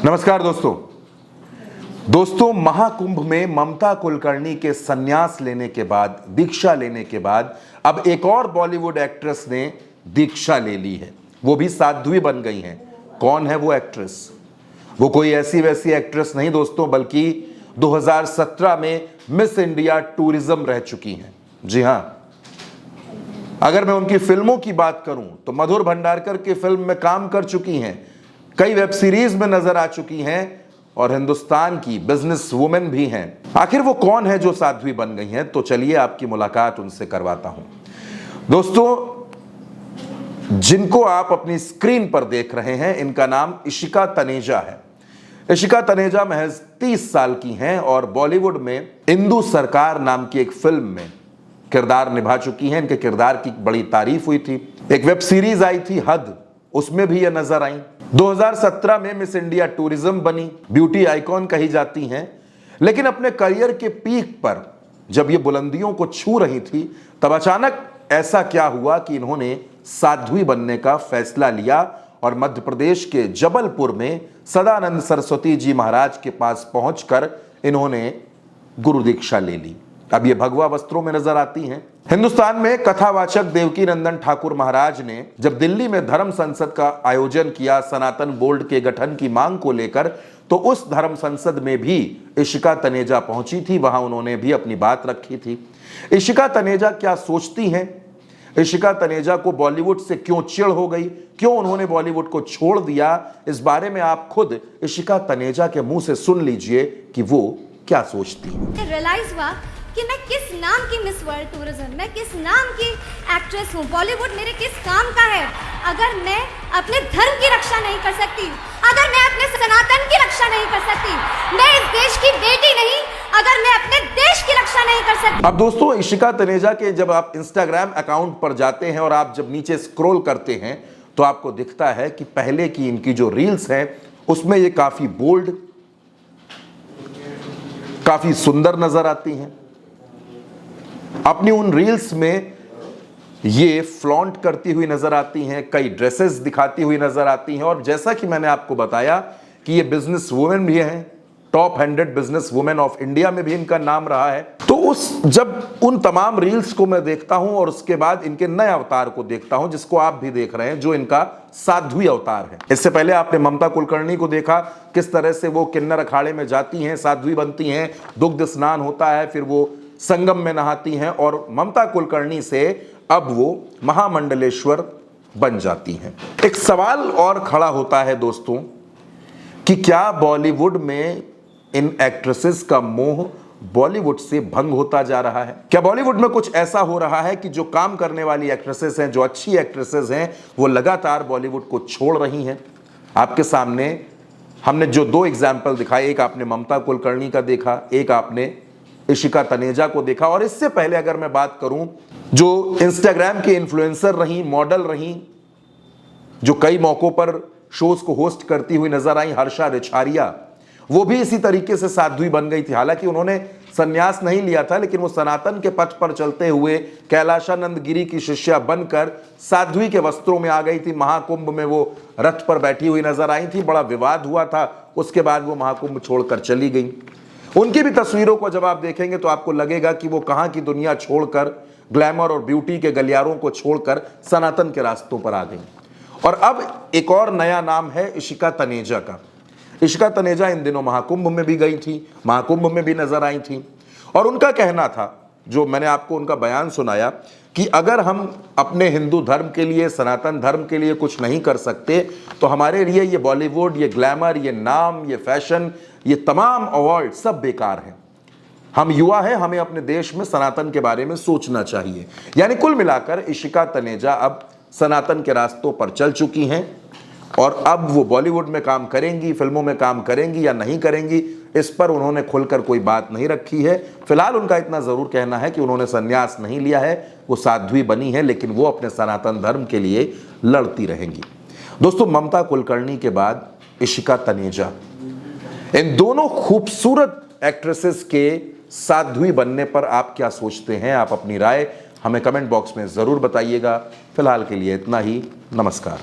नमस्कार दोस्तों महाकुंभ में ममता कुलकर्णी के संन्यास लेने के बाद, दीक्षा लेने के बाद अब एक और बॉलीवुड एक्ट्रेस ने दीक्षा ले ली है। वो भी साध्वी बन गई हैं। कौन है वो एक्ट्रेस? वो कोई ऐसी वैसी एक्ट्रेस नहीं दोस्तों, बल्कि 2017 में मिस इंडिया टूरिज्म रह चुकी हैं। जी हां, अगर मैं उनकी फिल्मों की बात करूं तो मधुर भंडारकर की फिल्म में काम कर चुकी हैं, कई वेब सीरीज में नजर आ चुकी हैं और हिंदुस्तान की बिजनेस वुमेन भी हैं। आखिर वो कौन है जो साध्वी बन गई हैं? तो चलिए आपकी मुलाकात उनसे करवाता हूं। दोस्तों, जिनको आप अपनी स्क्रीन पर देख रहे हैं, इनका नाम इशिका तनेजा है। इशिका तनेजा महज 30 साल की हैं और बॉलीवुड में इंदु सरकार नाम की एक फिल्म में किरदार निभा चुकी हैं। इनके किरदार की बड़ी तारीफ हुई थी। एक वेब सीरीज आई थी हद, उसमें भी ये नजर आई। 2017 में मिस इंडिया टूरिज्म बनी, ब्यूटी आइकॉन कही जाती हैं। लेकिन अपने करियर के पीक पर जब ये बुलंदियों को छू रही थी, तब अचानक ऐसा क्या हुआ कि इन्होंने साध्वी बनने का फैसला लिया और मध्य प्रदेश के जबलपुर में सदानंद सरस्वती जी महाराज के पास पहुंचकर इन्होंने गुरु दीक्षा ले ली। अब ये भगवा वस्त्रों में नजर आती हैं। हिंदुस्तान में कथावाचक देवकी नंदन ठाकुर महाराज ने जब दिल्ली में धर्म संसद का आयोजन किया सनातन बोर्ड के गठन की मांग को लेकर, तो उस धर्म संसद में भी इशिका तनेजा पहुंची थी। वहां उन्होंने भी अपनी बात रखी थी। इशिका तनेजा क्या सोचती हैं? इशिका तनेजा को बॉलीवुड से क्यों चिढ़ हो गई? क्यों उन्होंने बॉलीवुड को छोड़ दिया? इस बारे में आप खुद इशिका तनेजा के मुंह से सुन लीजिए कि वो क्या सोचती हैं। रियलाइज हुआ कि मैं किस नाम की मिस वर्ल्ड टूरिज्म, मैं किस नाम की एक्ट्रेस हूँ। बॉलीवुड मेरे किस काम का है? अगर मैं अपने धर्म की रक्षा नहीं कर सकती, अगर मैं अपने सनातन की रक्षा नहीं कर सकती, मैं इस देश की बेटी नहीं, अगर मैं अपने देश की रक्षा नहीं कर सकती। अब दोस्तों, इशिका तनेजा के जब आप इंस्टाग्राम अकाउंट पर जाते हैं और आप जब नीचे स्क्रॉल करते हैं तो आपको दिखता है कि पहले की इनकी जो रील्स हैं उसमें ये काफी बोल्ड, काफी सुंदर नजर आती हैं। अपनी उन रील्स में ये फ्लॉन्ट करती हुई नजर आती हैं, कई ड्रेसेस दिखाती हुई नजर आती हैं। और जैसा कि मैंने आपको बताया कि ये बिजनेस वुमेन भी हैं, top 100 business women of India में भी इनका नाम रहा है। तो जब उन तमाम रील्स को मैं देखता हूं और उसके बाद इनके नए अवतार को देखता हूं, जिसको आप भी देख रहे हैं, जो इनका साध्वी अवतार है। इससे पहले आपने ममता कुलकर्णी को देखा, किस तरह से वो किन्नर अखाड़े में जाती हैं, साध्वी बनती हैं, दुग्ध स्नान होता है, फिर वो संगम में नहाती हैं और ममता कुलकर्णी से अब वो महामंडलेश्वर बन जाती हैं। एक सवाल और खड़ा होता है दोस्तों कि क्या बॉलीवुड में इन एक्ट्रेसेस का मोह बॉलीवुड से भंग होता जा रहा है? क्या बॉलीवुड में कुछ ऐसा हो रहा है कि जो काम करने वाली एक्ट्रेसेस हैं, जो अच्छी एक्ट्रेसेस हैं, वो लगातार बॉलीवुड को छोड़ रही हैं? आपके सामने हमने जो 2 एग्जाम्पल दिखाए, एक आपने ममता कुलकर्णी का देखा, एक आपने इशिका तनेजा को देखा। और इससे पहले अगर मैं बात करूं, जो इंस्टाग्राम के इन्फ्लुएंसर रही, मॉडल रही, जो कई मौकों पर शोज को होस्ट करती हुई नजर आई, हर्षा रिछारिया, वो भी इसी तरीके से साध्वी बन गई थी। हालांकि उन्होंने संन्यास नहीं लिया था, लेकिन वो सनातन के पथ पर चलते हुए कैलाशानंद गिरी की शिष्या बनकर साध्वी के वस्त्रों में आ गई थी। महाकुंभ में वो रथ पर बैठी हुई नजर आई थी, बड़ा विवाद हुआ था। उसके बाद वो महाकुंभ छोड़कर चली गई। उनकी भी तस्वीरों को जब आप देखेंगे तो आपको लगेगा कि वो कहां की दुनिया छोड़कर, ग्लैमर और ब्यूटी के गलियारों को छोड़कर सनातन के रास्तों पर आ गई। और अब एक और नया नाम है इशिका तनेजा का। इशिका तनेजा इन दिनों महाकुंभ में भी गई थी, महाकुंभ में भी नजर आई थी। और उनका कहना था, जो मैंने आपको उनका बयान सुनाया, कि अगर हम अपने हिंदू धर्म के लिए, सनातन धर्म के लिए कुछ नहीं कर सकते, तो हमारे लिए ये बॉलीवुड, ये ग्लैमर, ये नाम, ये फैशन, ये तमाम अवार्ड सब बेकार हैं। हम युवा हैं, हमें अपने देश में सनातन के बारे में सोचना चाहिए। यानी कुल मिलाकर इशिका तनेजा अब सनातन के रास्तों पर चल चुकी हैं और अब वो बॉलीवुड में काम करेंगी, फिल्मों में काम करेंगी या नहीं करेंगी, इस पर उन्होंने खुलकर कोई बात नहीं रखी है। फिलहाल उनका इतना जरूर कहना है कि उन्होंने संन्यास नहीं लिया है, वो साध्वी बनी है, लेकिन वो अपने सनातन धर्म के लिए लड़ती रहेंगी। दोस्तों, ममता कुलकर्णी के बाद इशिका तनेजा, इन दोनों खूबसूरत एक्ट्रेसेस के साध्वी बनने पर आप क्या सोचते हैं? आप अपनी राय हमें कमेंट बॉक्स में जरूर बताइएगा। फिलहाल के लिए इतना ही। नमस्कार।